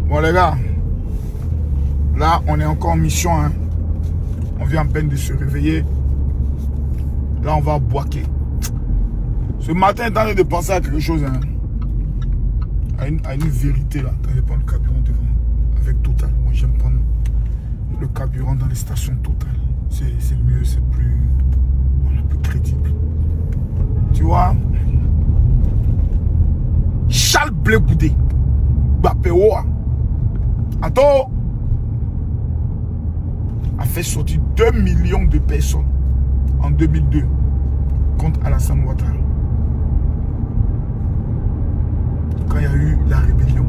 Bon les gars, là on est encore en mission. Hein. On vient à peine de se réveiller. Là on va boaquer. Ce matin, dans train de penser à quelque chose. Hein. À une vérité là. Quand je prends le carburant devant. Avec Total. Moi j'aime prendre le carburant dans les stations Total. C'est mieux, c'est plus... On est plus crédible. Tu vois? Charles Blé Goudé. Bapéoa. Attends. A fait sortir 2 millions de personnes en 2002 contre Alassane Ouattara. Quand il y a eu la rébellion,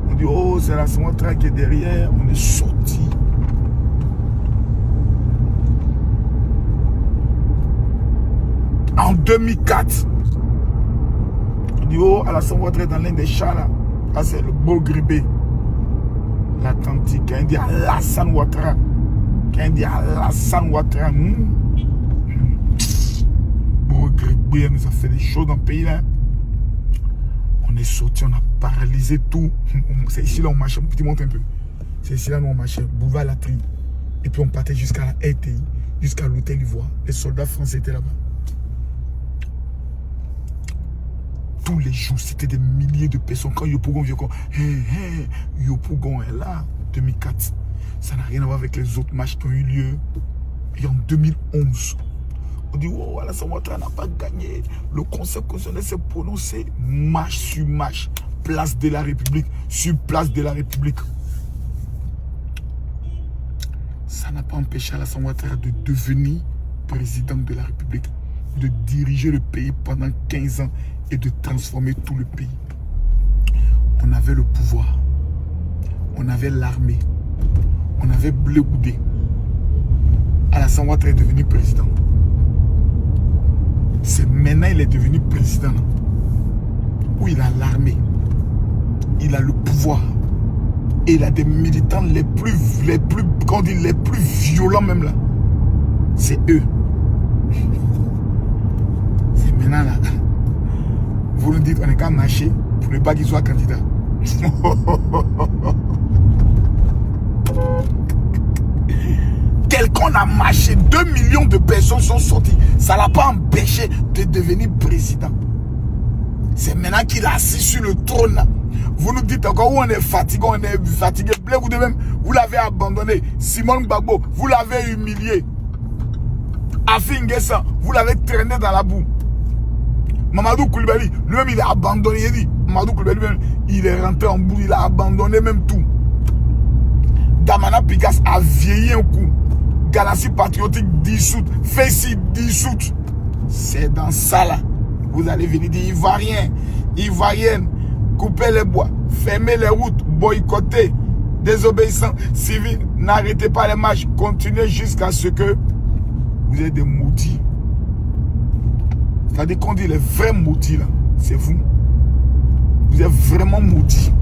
on dit oh c'est Alassane Ouattara qui est derrière, on est sorti. En 2004, on dit oh Alassane Ouattara est dans l'un des chats là. Ah, c'est le beau gribé. L'Atlantique. Quand il dit Alassane Ouattara. Quand il dit Alassane Ouattara. Beau gribé nous a fait des choses dans le pays là. On est sorti, on a paralysé tout. C'est ici là on marchait. Tu montes un peu. C'est ici là où on marchait. Boulevard Latry. Et puis on partait jusqu'à la RTI. Jusqu'à l'hôtel Ivoire. Les soldats français étaient là-bas. Tous les jours, c'était des milliers de personnes. Quand Yopougon vient, Yopougon est là, 2004. Ça n'a rien à voir avec les autres matchs qui ont eu lieu. Et en 2011, on dit, oh, Alassane Ouattara n'a pas gagné. Le Conseil constitutionnel s'est prononcé match sur match. Place de la République sur place de la République. Ça n'a pas empêché Alassane Ouattara de devenir président de la République, de diriger le pays pendant 15 ans et de transformer tout le pays. On avait le pouvoir, on avait l'armée, on avait Blé Goudé. Alassane Ouattara est devenu président. C'est maintenant il est devenu président où il a l'armée, il a le pouvoir et il a des militants les plus violents même là. C'est eux. C'est maintenant là. Vous nous dites on n'est qu'à marcher pour ne pas qu'il soit candidat. Quelqu'un a marché, 2 millions de personnes sont sorties. Ça ne l'a pas empêché de devenir président. C'est maintenant qu'il est assis sur le trône là. Vous nous dites encore où on est fatigué, Blé Goudé même, vous l'avez abandonné. Simone Gbagbo, vous l'avez humilié. Afi N'Guessan, vous l'avez traîné dans la boue. Mamadou Koulibaly, lui-même il a abandonné. Il dit, Mamadou Koulibaly même, il est rentré en boue, il a abandonné même tout. Damana Pigas a vieilli un coup. Galaxie Patriotique dissoute, Fessi dissoute. C'est dans ça là. Vous allez venir dire Ivoirien, Ivoirienne, coupez les bois, fermez les routes, boycottez, désobéissants civils, n'arrêtez pas les marches, continuez jusqu'à ce que vous êtes des maudits. C'est-à-dire qu'on dit les vrais maudits là, c'est vous. Vous êtes vraiment maudits.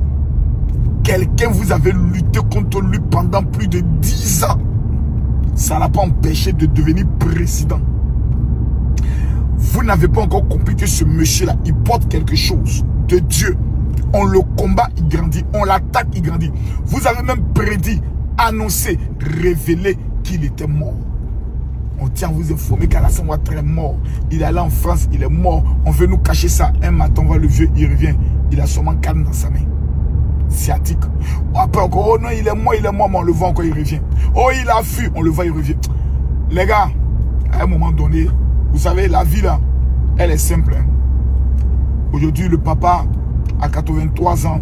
Quelqu'un vous avez lutté contre lui pendant plus de 10 ans. Ça n'a pas empêché de devenir président. Vous n'avez pas encore compris que ce monsieur-là, il porte quelque chose de Dieu. On le combat, il grandit. On l'attaque, il grandit. Vous avez même prédit, annoncé, révélé qu'il était mort. On tient à vous informer qu'Alassane Ouattara est mort. Il est allé en France, il est mort. On veut nous cacher ça. Un matin, on voit le vieux, il revient. Il a seulement canne dans sa main. Sciatique. Après encore, oh non, il est mort, mais on le voit encore, il revient. Oh, il a fui, on le voit, il revient. Les gars, à un moment donné, vous savez, la vie là, elle est simple. Hein. Aujourd'hui, le papa a 83 ans.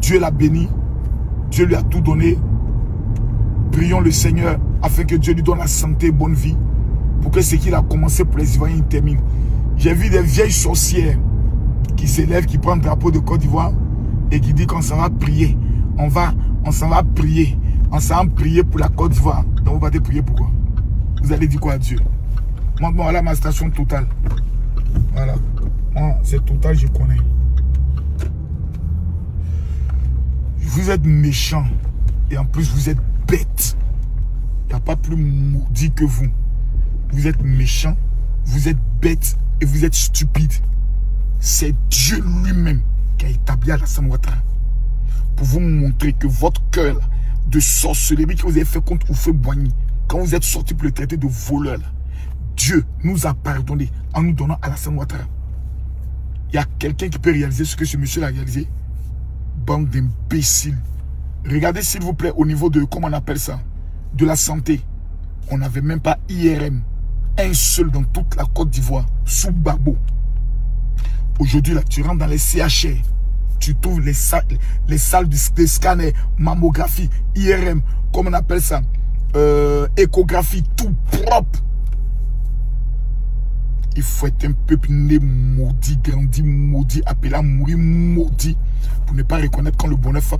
Dieu l'a béni. Dieu lui a tout donné. Prions le Seigneur afin que Dieu lui donne la santé et bonne vie. Pour que ce qu'il a commencé pour les Ivoiriens, il termine. J'ai vu des vieilles sorcières qui s'élèvent, qui prennent le drapeau de Côte d'Ivoire et qui disent qu'on s'en va prier. On s'en va prier. On s'en va prier pour la Côte d'Ivoire. Donc vous allez prier pourquoi? Vous allez dire quoi à Dieu? Moi, voilà ma station Total. Voilà. Moi, c'est Total, je connais. Vous êtes méchants. Et en plus, vous êtes bêtes. Il n'y a pas plus maudit que vous. Vous êtes méchants, vous êtes bêtes et vous êtes stupides. C'est Dieu lui-même qui a établi Alassane Ouattara. pour vous montrer que votre cœur de sorcellerie que vous avez fait contre Houphouët-Boigny, quand vous êtes sorti pour le traiter de voleur, Dieu nous a pardonné en nous donnant Alassane Ouattara. Il y a quelqu'un qui peut réaliser ce que ce monsieur a réalisé? Bande d'imbéciles. Regardez s'il vous plaît au niveau de, comment on appelle ça, de la santé. On n'avait même pas IRM. Un seul dans toute la Côte d'Ivoire, sous Babo. Aujourd'hui, là, tu rentres dans les CHR. Tu trouves les salles de scanner, mammographie, IRM, comment on appelle ça, échographie, tout propre. Il faut être un peuple né maudit, grandi maudit, appelé à mourir maudit, pour ne pas reconnaître quand le bonheur fait